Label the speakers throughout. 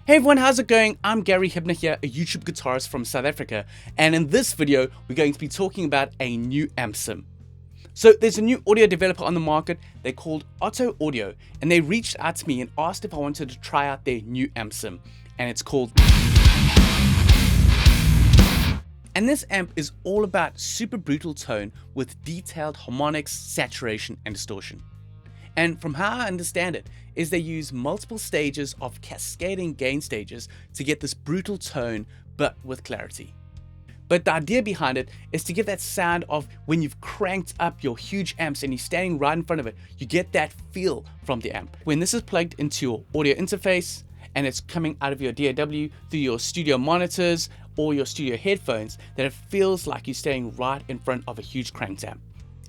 Speaker 1: Hey everyone, how's it going? I'm Gary Hibner here, a YouTube guitarist from South Africa, and in this video, we're going to be talking about a new amp sim. So there's a new audio developer on the market, they're called Otto Audio, and they reached out to me and asked if I wanted to try out their new amp sim, and it's called... And this amp is all about super brutal tone with detailed harmonics, saturation, and distortion. And from how I understand it, is they use multiple stages of cascading gain stages to get this brutal tone, but with clarity. But the idea behind it is to get that sound of when you've cranked up your huge amps and you're standing right in front of it, you get that feel from the amp. When this is plugged into your audio interface and it's coming out of your DAW through your studio monitors or your studio headphones, that it feels like you're standing right in front of a huge cranked amp.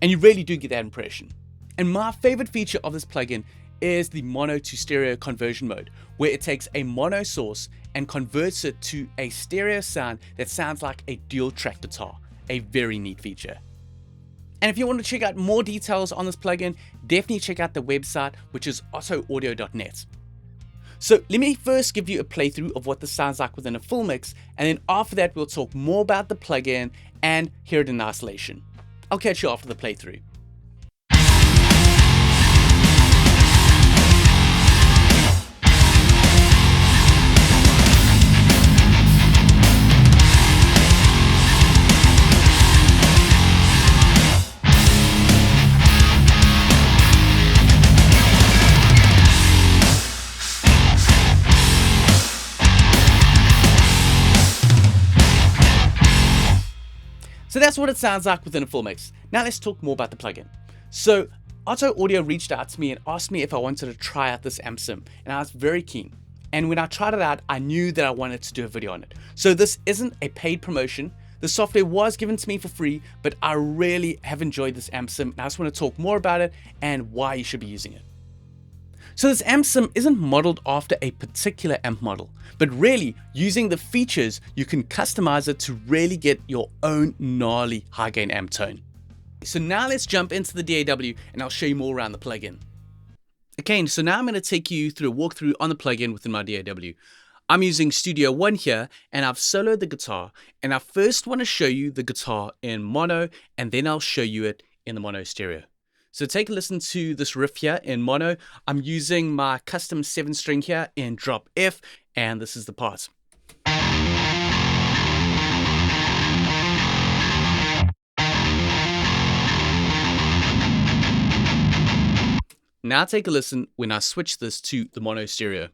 Speaker 1: And you really do get that impression. And my favorite feature of this plugin is the mono to stereo conversion mode, where it takes a mono source and converts it to a stereo sound that sounds like a dual track guitar. A very neat feature. And if you want to check out more details on this plugin, definitely check out the website, which is ottoaudio.net. So let me first give you a playthrough of what this sounds like within a full mix, and then after that we'll talk more about the plugin and hear it in isolation. I'll catch you after the playthrough. So that's what it sounds like within a full mix. Now let's talk more about the plugin. So Otto Audio reached out to me and asked me if I wanted to try out this amp sim, and I was very keen. And when I tried it out, I knew that I wanted to do a video on it. So this isn't a paid promotion. The software was given to me for free, but I really have enjoyed this amp sim, and I just want to talk more about it and why you should be using it. So this amp sim isn't modeled after a particular amp model, but really using the features, you can customize it to really get your own gnarly high gain amp tone. So now let's jump into the DAW and I'll show you more around the plugin. Okay, so now I'm going to take you through a walkthrough on the plugin within my DAW. I'm using Studio One here and I've soloed the guitar, and I first want to show you the guitar in mono and then I'll show you it in the mono stereo. So take a listen to this riff here in mono. I'm using my custom 7-string here in drop F, and this is the part. Now take a listen when I switch this to the mono stereo.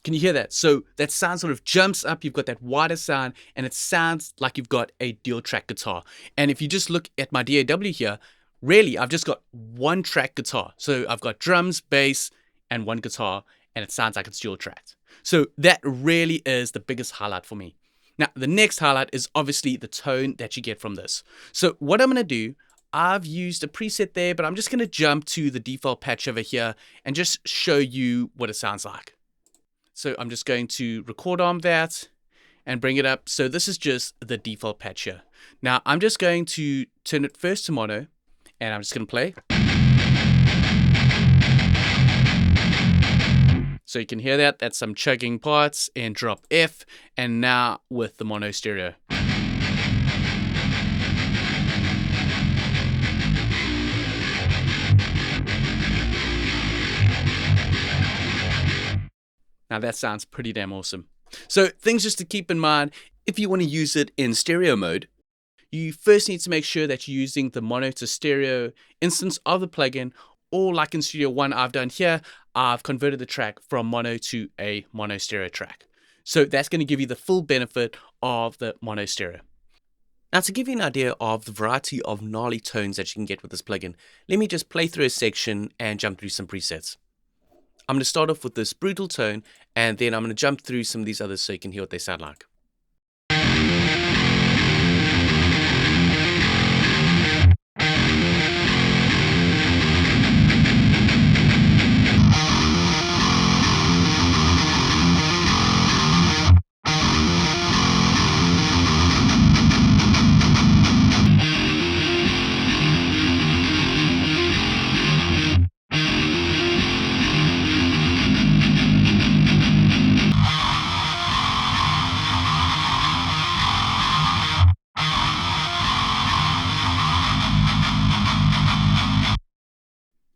Speaker 1: Can you hear that? So that sound sort of jumps up, you've got that wider sound, and it sounds like you've got a dual track guitar. And if you just look at my DAW here, really I've just got one track guitar. So I've got drums, bass, and one guitar, and it sounds like it's dual tracked. So that really is the biggest highlight for me. Now the next highlight is obviously the tone that you get from this. So what I'm going to do, I've used a preset there, but I'm just going to jump to the default patch over here and just show you what it sounds like. So I'm just going to record arm that and bring it up. So this is just the default patch here. Now I'm just going to turn it first to mono, and I'm just going to play. So you can hear that, that's some chugging parts in drop F, and now with the mono stereo. Now that sounds pretty damn awesome. So things just to keep in mind, if you want to use it in stereo mode, you first need to make sure that you're using the mono to stereo instance of the plugin, or like in Studio One I've done here, I've converted the track from mono to a mono stereo track. So that's going to give you the full benefit of the mono stereo. Now to give you an idea of the variety of gnarly tones that you can get with this plugin, let me just play through a section and jump through some presets. I'm going to start off with this brutal tone, and then I'm going to jump through some of these others so you can hear what they sound like.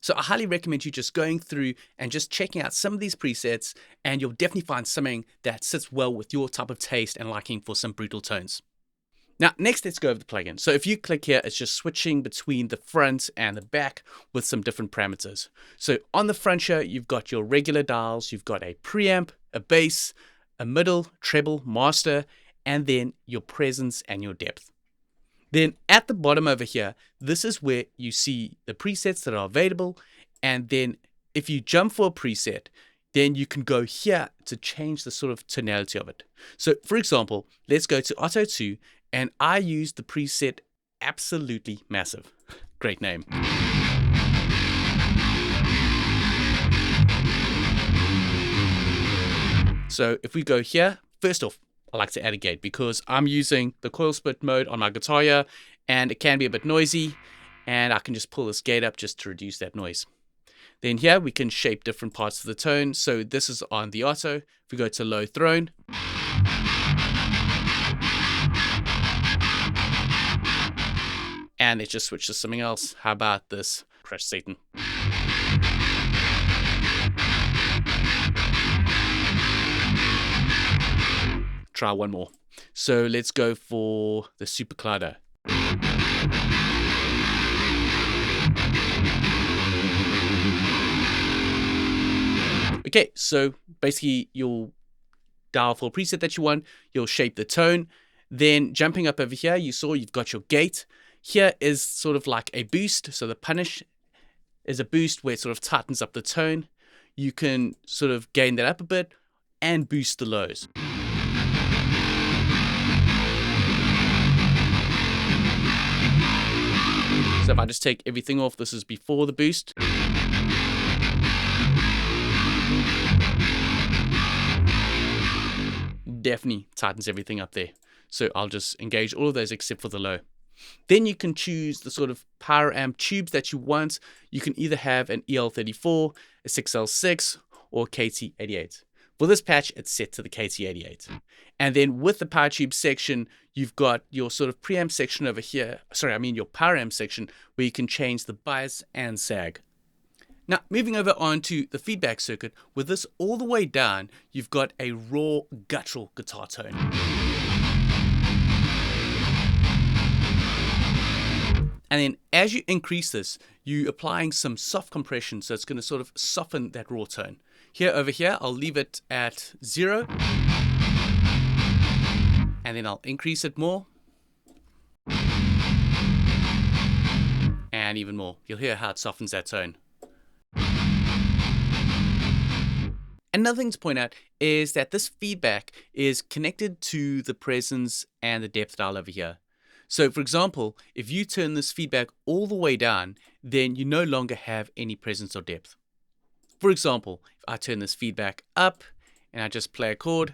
Speaker 1: So I highly recommend you just going through and just checking out some of these presets, and you'll definitely find something that sits well with your type of taste and liking for some brutal tones. Now, next, let's go over the plugin. So if you click here, it's just switching between the front and the back with some different parameters. So on the front here, you've got your regular dials, you've got a preamp, a bass, a middle, treble, master, and then your presence and your depth. Then at the bottom over here, this is where you see the presets that are available. And then if you jump for a preset, then you can go here to change the sort of tonality of it. So for example, let's go to Otto 2, and I use the preset Absolutely Massive. Great name. So if we go here, first off, I like to add a gate because I'm using the coil split mode on my guitar here, and it can be a bit noisy, and I can just pull this gate up just to reduce that noise. Then here we can shape different parts of the tone. So this is on the Otto. If we go to low throne, and it just switched to something else. How about this? Crush Satan. Try one more. So let's go for the Super Clouder. Okay, so basically you'll dial for a preset that you want, you'll shape the tone. Then jumping up over here, you saw you've got your gate. Here is sort of like a boost. So the punish is a boost where it sort of tightens up the tone. You can sort of gain that up a bit and boost the lows. So if I just take everything off, this is before the boost. Definitely tightens everything up there. So I'll just engage all of those except for the low. Then you can choose the sort of power amp tubes that you want. You can either have an EL34, a 6L6, or KT88. For this patch, it's set to the KT88. And then with the power tube section, you've got your sort of preamp section over here. Your power amp section where you can change the bias and sag. Now, moving over onto the feedback circuit, with this all the way down, you've got a raw, guttural guitar tone. And then as you increase this, you're applying some soft compression, so it's going to sort of soften that raw tone. Over here, I'll leave it at 0. And then I'll increase it more. And even more. You'll hear how it softens that tone. Another thing to point out is that this feedback is connected to the presence and the depth dial over here. So for example, if you turn this feedback all the way down, then you no longer have any presence or depth. For example, if I turn this feedback up and I just play a chord,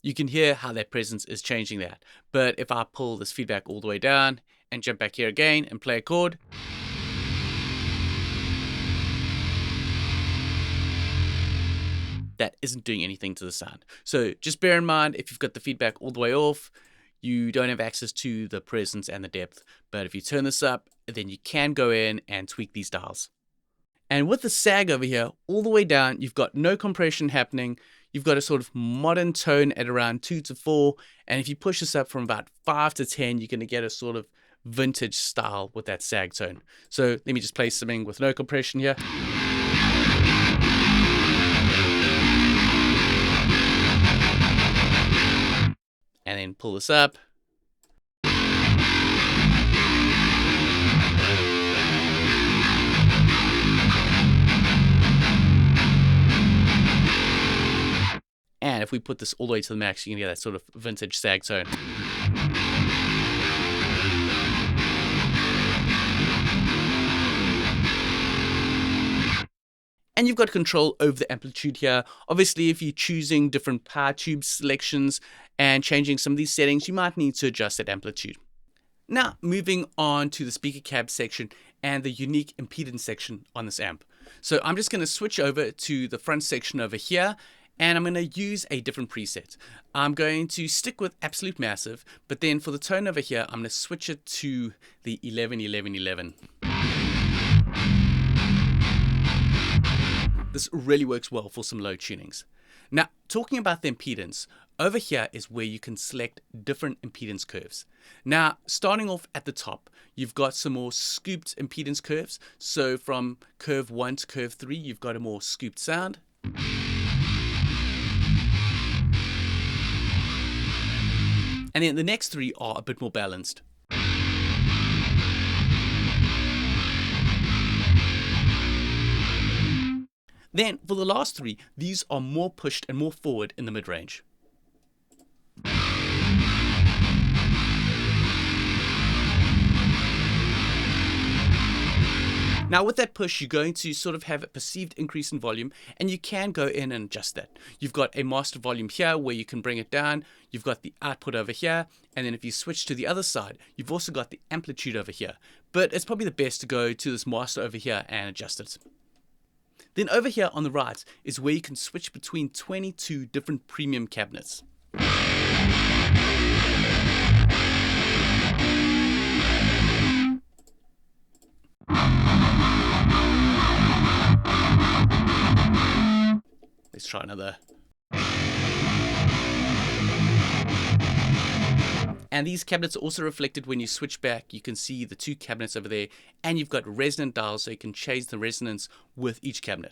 Speaker 1: you can hear how that presence is changing that. But if I pull this feedback all the way down and jump back here again and play a chord, that isn't doing anything to the sound. So just bear in mind, if you've got the feedback all the way off, you don't have access to the presence and the depth. But if you turn this up, then you can go in and tweak these dials. And with the sag over here, all the way down, you've got no compression happening. You've got a sort of modern tone at around 2 to 4. And if you push this up from about 5 to 10, you're going to get a sort of vintage style with that sag tone. So let me just play something with no compression here. And then pull this up. And if we put this all the way to the max, you can get that sort of vintage sag tone. And you've got control over the amplitude here. Obviously, if you're choosing different power tube selections and changing some of these settings, you might need to adjust that amplitude. Now, moving on to the speaker cab section and the unique impedance section on this amp. So I'm just going to switch over to the front section over here. and I'm going to use a different preset. I'm going to stick with absolute massive, but then for the tone over here, I'm going to switch it to the 11-11-11. This really works well for some low tunings. Now, talking about the impedance, over here is where you can select different impedance curves. Now, starting off at the top, you've got some more scooped impedance curves. So from curve 1 to curve 3, you've got a more scooped sound. And then the next 3 are a bit more balanced. Then for the last 3, these are more pushed and more forward in the mid-range. Now with that push, you're going to sort of have a perceived increase in volume, and you can go in and adjust that. You've got a master volume here where you can bring it down. You've got the output over here, and then if you switch to the other side, you've also got the amplitude over here. But it's probably the best to go to this master over here and adjust it. Then over here on the right is where you can switch between 22 different premium cabinets. Let's try another. And these cabinets are also reflected when you switch back. You can see the 2 cabinets over there, and you've got resonant dials so you can change the resonance with each cabinet.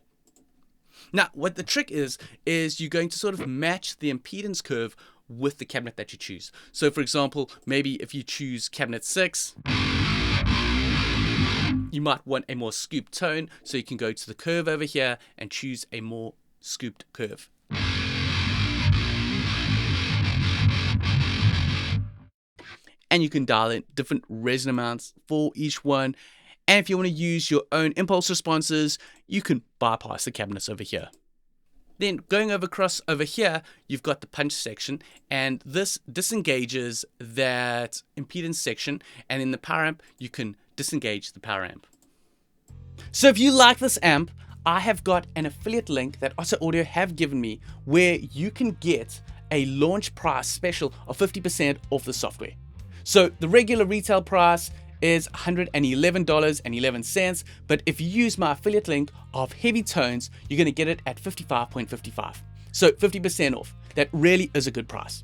Speaker 1: Now, what the trick is you're going to sort of match the impedance curve with the cabinet that you choose. So for example, maybe if you choose cabinet 6, you might want a more scooped tone, so you can go to the curve over here and choose a more scooped curve. And you can dial in different resonant amounts for each one. And if you want to use your own impulse responses, you can bypass the cabinets over here. Then going across over here, you've got the punch section, and this disengages that impedance section, and in the power amp, you can disengage the power amp. So if you like this amp, I have got an affiliate link that Otto Audio have given me where you can get a launch price special of 50% off the software. So the regular retail price is $111.11, but if you use my affiliate link of Heavy Tones, you're going to get it at 55.55. So 50% off. That really is a good price.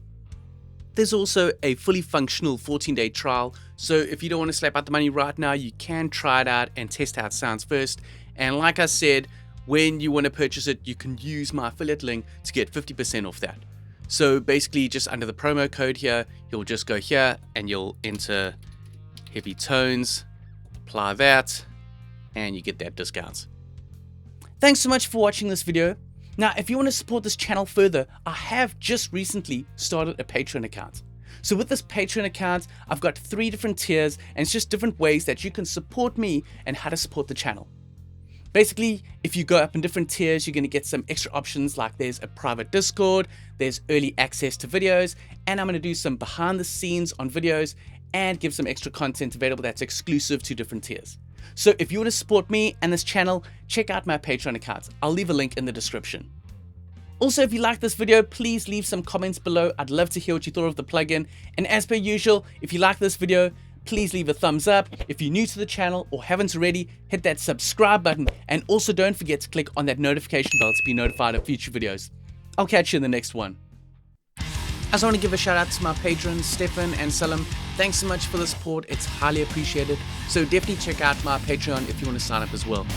Speaker 1: There's also a fully functional 14-day trial, so if you don't want to slap out the money right now, you can try it out and test how it sounds first. And like I said, when you want to purchase it, you can use my affiliate link to get 50% off that. So basically, just under the promo code here, you'll just go here and you'll enter Heavy Tones, apply that, and you get that discount. Thanks so much for watching this video. Now, if you want to support this channel further, I have just recently started a Patreon account. So with this Patreon account, I've got 3 different tiers, and it's just different ways that you can support me and how to support the channel. Basically, if you go up in different tiers, you're going to get some extra options, like there's a private Discord, there's early access to videos, and I'm going to do some behind the scenes on videos and give some extra content available that's exclusive to different tiers. So if you want to support me and this channel, check out my Patreon account. I'll leave a link in the description. Also, if you like this video, please leave some comments below. I'd love to hear what you thought of the plugin. And as per usual, if you like this video, please leave a thumbs up. If you're new to the channel or haven't already, hit that subscribe button, and also don't forget to click on that notification bell to be notified of future videos. I'll catch you in the next one. I just want to give a shout out to my patrons, Stefan and Salim. Thanks so much for the support. It's highly appreciated. So definitely check out my Patreon if you want to sign up as well.